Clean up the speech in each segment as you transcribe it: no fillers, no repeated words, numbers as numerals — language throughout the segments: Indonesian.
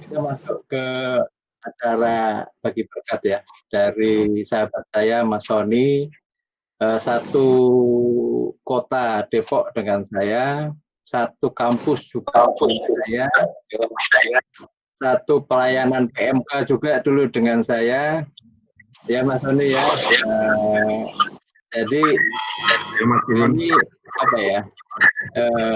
kita masuk ke acara bagi berkat ya, dari sahabat saya Mas Sony, satu kota Depok dengan saya, satu kampus juga dengan saya, satu pelayanan PMK juga dulu dengan saya, ya Mas Sony ya. Jadi ini apa ya?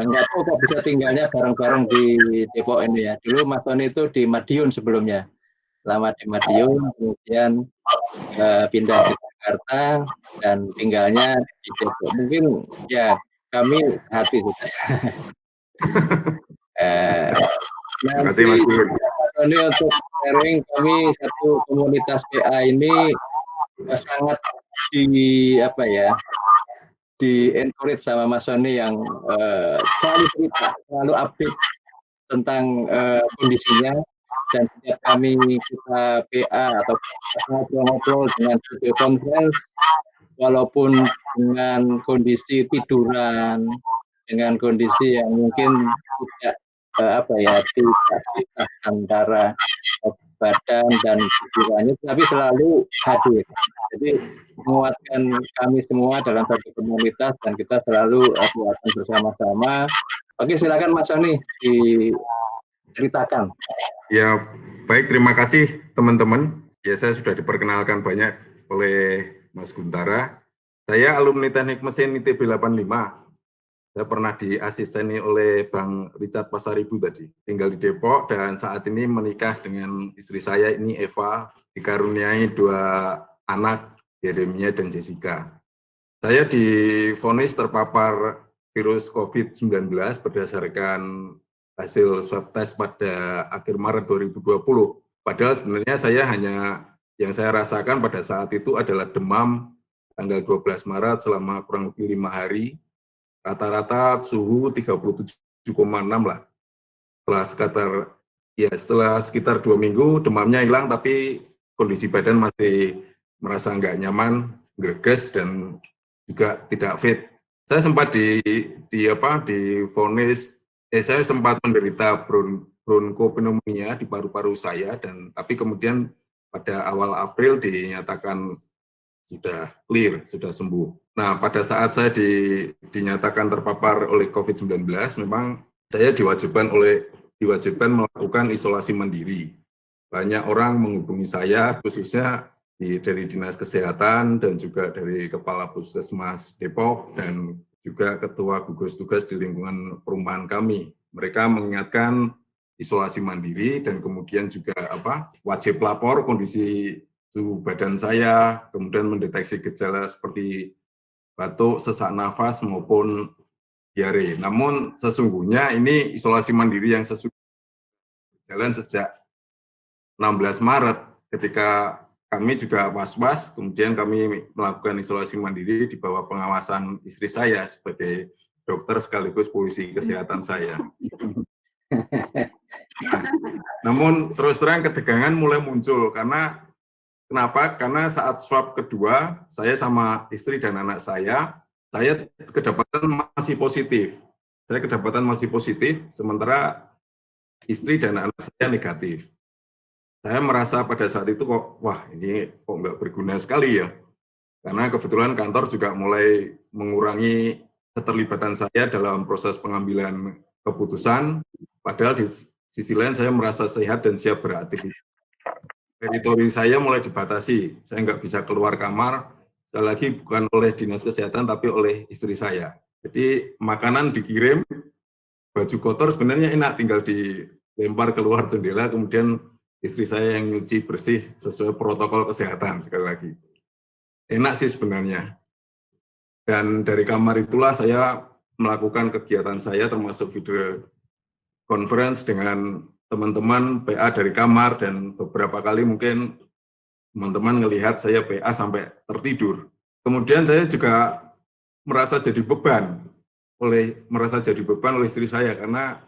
Nggak tahu kok bisa tinggalnya bareng-bareng di Depok ini ya. Dulu Mas Sony itu di Madiun sebelumnya. Lama di Madiun, kemudian pindah ke Jakarta dan tinggalnya di Depok. Mungkin ya kami hati sudah. Nanti ini untuk sharing, kami satu komunitas PA ini sangat di apa ya, di encourage sama Mas Sony yang selalu cerita, selalu update tentang kondisinya. Dan setiap kami kita PA atau ngobrol-ngobrol dengan video conference, walaupun dengan kondisi tiduran, dengan kondisi yang mungkin tidak apa ya, tidak antara badan dan pikirannya, tapi selalu hadir. Jadi menguatkan kami semua dalam satu komunitas dan kita selalu akan bersama-sama. Oke, silakan Mas Sony diceritakan. Ya, baik, terima kasih teman-teman. Ya, saya sudah diperkenalkan banyak oleh Mas Guntara. Saya alumni Teknik Mesin ITB 85. Saya pernah diasisteni oleh Bang Richard Pasaribu tadi. Tinggal di Depok dan saat ini menikah dengan istri saya, ini Eva, dikaruniai 2 anak, Yeremia dan Jessica. Saya divonis terpapar virus COVID-19 berdasarkan hasil swab test pada akhir Maret 2020. Padahal sebenarnya yang saya rasakan pada saat itu adalah demam tanggal 12 Maret selama kurang lebih 5 hari. Rata-rata suhu 37,6 lah. Setelah sekitar 2 minggu demamnya hilang, tapi kondisi badan masih merasa nggak nyaman, greges dan juga tidak fit. Saya sempat divonis, saya sempat menderita bronkopneumonia di paru-paru saya, tapi kemudian pada awal April dinyatakan sudah clear, sudah sembuh. Nah, pada saat saya dinyatakan terpapar oleh COVID-19, memang saya diwajibkan melakukan isolasi mandiri. Banyak orang menghubungi saya, khususnya dari Dinas Kesehatan dan juga dari Kepala Puskesmas Depok dan juga Ketua Gugus Tugas di lingkungan perumahan kami. Mereka mengingatkan isolasi mandiri dan kemudian juga wajib lapor kondisi suhu badan saya, kemudian mendeteksi gejala seperti batuk, sesak nafas maupun diare. Namun sesungguhnya ini isolasi mandiri yang jalan sejak 16 Maret ketika kami juga was-was, kemudian kami melakukan isolasi mandiri di bawah pengawasan istri saya sebagai dokter sekaligus polisi kesehatan saya. Namun terus terang ketegangan mulai muncul karena kenapa? Karena saat swab kedua, saya sama istri dan anak saya kedapatan masih positif. Saya kedapatan masih positif, sementara istri dan anak saya negatif. Saya merasa pada saat itu kok, wah ini kok nggak berguna sekali ya. Karena kebetulan kantor juga mulai mengurangi keterlibatan saya dalam proses pengambilan keputusan, padahal di sisi lain saya merasa sehat dan siap beraktivitas. Teritori saya mulai dibatasi, saya nggak bisa keluar kamar, sekali lagi bukan oleh Dinas Kesehatan, tapi oleh istri saya. Jadi makanan dikirim, baju kotor sebenarnya enak, tinggal dilempar keluar jendela, kemudian istri saya yang nyuci bersih sesuai protokol kesehatan sekali lagi. Enak sih sebenarnya. Dan dari kamar itulah saya melakukan kegiatan saya termasuk video conference dengan teman-teman PA dari kamar dan beberapa kali mungkin teman-teman melihat saya PA sampai tertidur. Kemudian saya juga merasa jadi beban oleh istri saya karena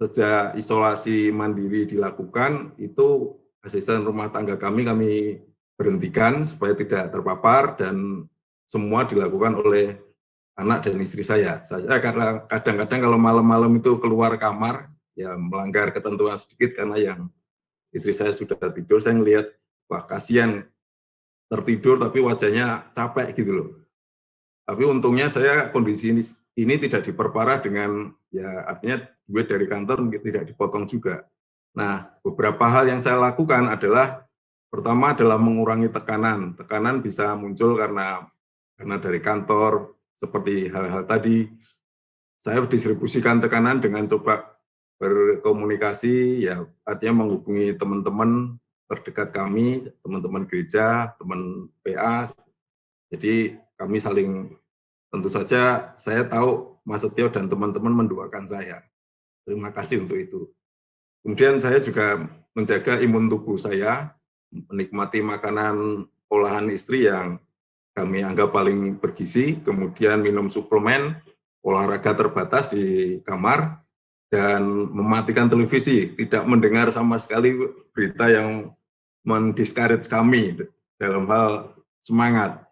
sejak isolasi mandiri dilakukan, itu asisten rumah tangga kami berhentikan supaya tidak terpapar dan semua dilakukan oleh anak dan istri saya. Saya kadang-kadang kalau malam-malam itu keluar kamar, ya melanggar ketentuan sedikit karena yang istri saya sudah tidur, saya ngelihat, wah kasihan tertidur tapi wajahnya capek gitu loh. Tapi untungnya saya kondisi ini tidak diperparah dengan, ya artinya duit dari kantor mungkin tidak dipotong juga. Nah, beberapa hal yang saya lakukan adalah, pertama adalah mengurangi tekanan. Tekanan bisa muncul karena dari kantor, seperti hal-hal tadi. Saya distribusikan tekanan dengan coba berkomunikasi, ya artinya menghubungi teman-teman terdekat kami, teman-teman gereja, teman PA. Jadi kami saling, tentu saja saya tahu Mas Setio dan teman-teman mendoakan saya. Terima kasih untuk itu. Kemudian saya juga menjaga imun tubuh saya, menikmati makanan olahan istri yang kami anggap paling bergizi, kemudian minum suplemen, olahraga terbatas di kamar, dan mematikan televisi, tidak mendengar sama sekali berita yang mendiscourage kami dalam hal semangat.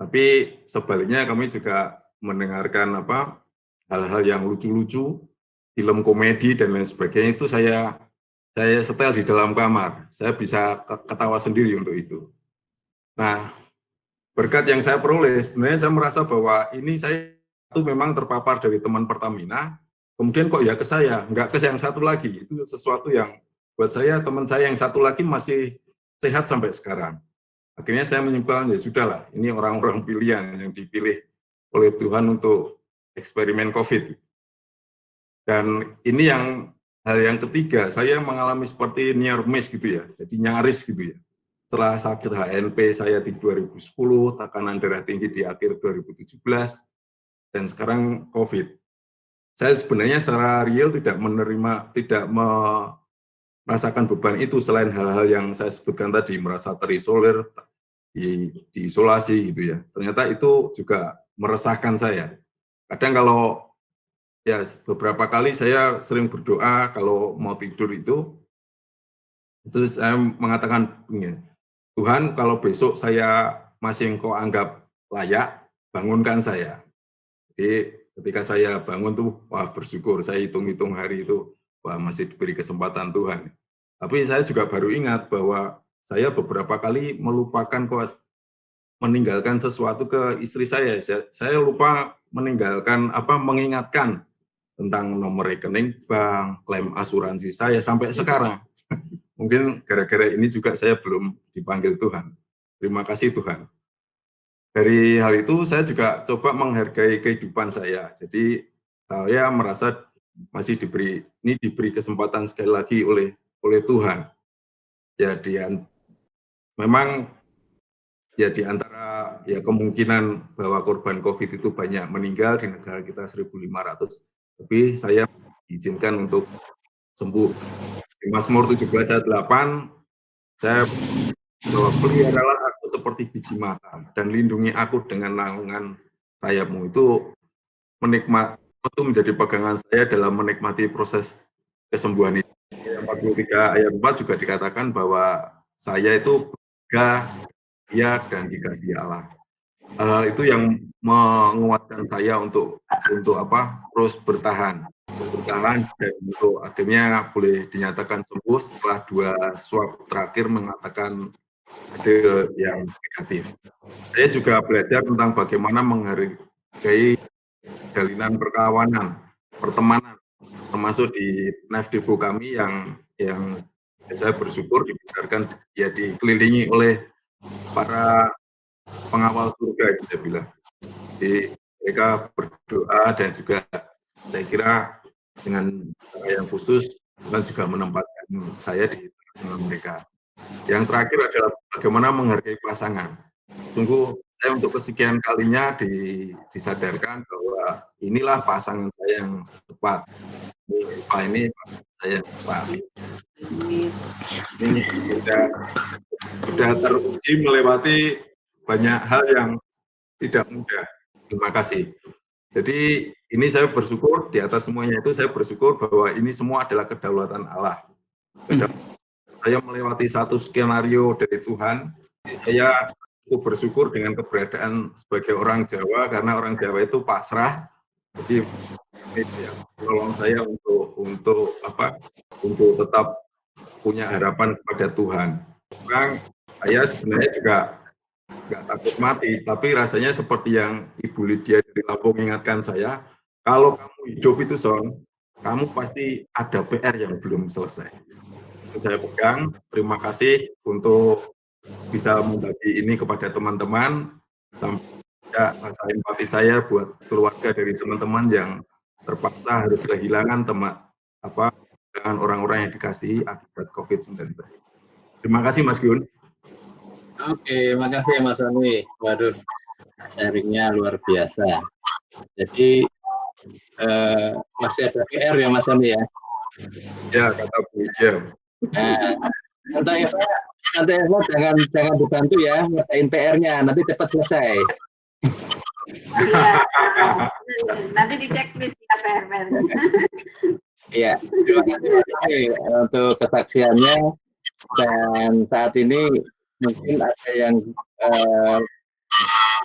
Tapi sebaliknya kami juga mendengarkan hal-hal yang lucu-lucu, film komedi dan lain sebagainya, itu saya setel di dalam kamar. Saya bisa ketawa sendiri untuk itu. Nah, berkat yang saya peroleh, sebenarnya saya merasa bahwa ini saya itu memang terpapar dari teman Pertamina, kemudian kok ya ke saya, nggak ke yang satu lagi. Itu sesuatu yang buat saya, teman saya yang satu lagi masih sehat sampai sekarang. Akhirnya saya menyimpulkan, ya sudahlah, ini orang-orang pilihan yang dipilih oleh Tuhan untuk eksperimen COVID. Dan ini hal yang ketiga, saya mengalami seperti near miss gitu ya, jadi nyaris gitu ya. Setelah sakit HNP saya di 2010, tekanan darah tinggi di akhir 2017, dan sekarang COVID. Saya sebenarnya secara real tidak merasakan beban itu, selain hal-hal yang saya sebutkan tadi, merasa terisolir, diisolasi gitu ya. Ternyata itu juga meresahkan saya. Kadang kalau, ya beberapa kali saya sering berdoa kalau mau tidur itu saya mengatakan, Tuhan, kalau besok saya masih Engkau anggap layak, bangunkan saya. Jadi ketika saya bangun tuh, wah bersyukur, saya hitung-hitung hari itu, wah masih diberi kesempatan Tuhan. Tapi saya juga baru ingat bahwa saya beberapa kali melupakan meninggalkan sesuatu ke istri saya. Saya lupa mengingatkan tentang nomor rekening bank, klaim asuransi saya sampai sekarang. Mungkin gara-gara ini juga saya belum dipanggil Tuhan. Terima kasih Tuhan. Dari hal itu saya juga coba menghargai kehidupan saya. Jadi saya merasa masih diberi kesempatan sekali lagi oleh Tuhan. Ya memang ya di antara ya kemungkinan bahwa korban COVID itu banyak meninggal di negara kita 1.500, tapi saya diizinkan untuk sembuh. Di Mazmur 17 ayat 8, saya bahwa peliharalah aku seperti biji mata dan lindungi aku dengan naungan sayapmu. Itu menjadi pegangan saya dalam menikmati proses kesembuhan itu. 43 ayat 4 juga dikatakan bahwa saya itu berharga dan dikasihi Allah. Hal itu yang menguatkan saya untuk terus bertahan dan untuk akhirnya boleh dinyatakan sembuh setelah 2 swab terakhir mengatakan hasil yang negatif. Saya juga belajar tentang bagaimana menghargai jalinan pertemanan, termasuk di NAFDEBO kami yang saya bersyukur dibesarkan, ya dikelilingi oleh para pengawal surga, saya bilang. Jadi mereka berdoa dan juga saya kira dengan cara yang khusus Tuhan juga menempatkan saya di tengah mereka. Yang terakhir adalah bagaimana menghargai pasangan. Sungguh saya untuk kesekian kalinya disadarkan bahwa inilah pasangan saya yang tepat. Ini saya yang tepat. Ini sudah teruji melewati banyak hal yang tidak mudah. Terima kasih. Jadi ini saya bersyukur, di atas semuanya itu saya bersyukur bahwa ini semua adalah kedaulatan Allah. Saya melewati satu skenario dari Tuhan, saya cukup bersyukur dengan keberadaan sebagai orang Jawa, karena orang Jawa itu pasrah, jadi tolong saya untuk tetap punya harapan kepada Tuhan. Bang, saya sebenarnya juga nggak takut mati, tapi rasanya seperti yang Ibu Lydia di Lampung ingatkan saya, kalau kamu hidup itu Son, kamu pasti ada PR yang belum selesai. Saya pegang, terima kasih untuk bisa membagi ini kepada teman-teman, sampai rasa empati saya buat keluarga dari teman-teman yang terpaksa harus kehilangan dengan orang-orang yang dikasihi akibat COVID-19. Terima kasih Mas Gun. Oke, makasih Mas Sony. Waduh, sharingnya luar biasa. Jadi masih ada PR ya Mas Sony ya? Ya, kata Bu Ija. Nah, nanti Eva jangan dibantu ya, ngerjain PR-nya, nanti cepat selesai. Iya, nanti dicek list ya PR-nya. Iya, terima kasih Mas Sony untuk kesaksiannya. Dan saat ini mungkin ada yang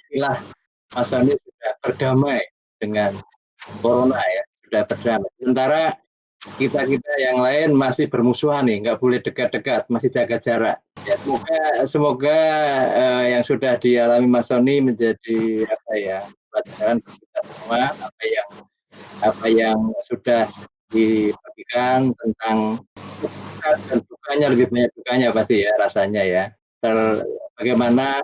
istilah Mas Sony sudah berdamai dengan corona ya, sudah berdamai. Sementara kita yang lain masih bermusuhan nih, nggak boleh dekat-dekat, masih jaga jarak. Ya, semoga yang sudah dialami Mas Sony menjadi pelajaran bagi kita semua, apa yang sudah dibagikan tentang dan dukanya, lebih banyak dukanya pasti ya rasanya ya. Bagaimana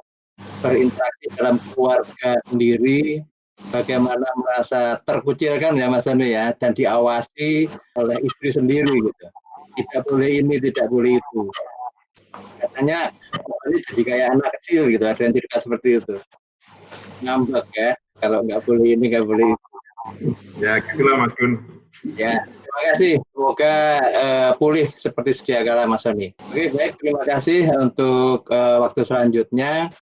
berinteraksi dalam keluarga sendiri, bagaimana merasa terkucilkan ya Mas Anu ya, dan diawasi oleh istri sendiri gitu. Tidak boleh ini, tidak boleh itu. Katanya ini jadi kayak anak kecil gitu, ada yang cerita seperti itu. Ngambek ya, kalau nggak boleh ini, nggak boleh itu. Ya, gitulah Mas Gun. Ya, terima kasih. Semoga pulih seperti sedia kala Mas Sony. Oke, baik. Terima kasih untuk waktu selanjutnya.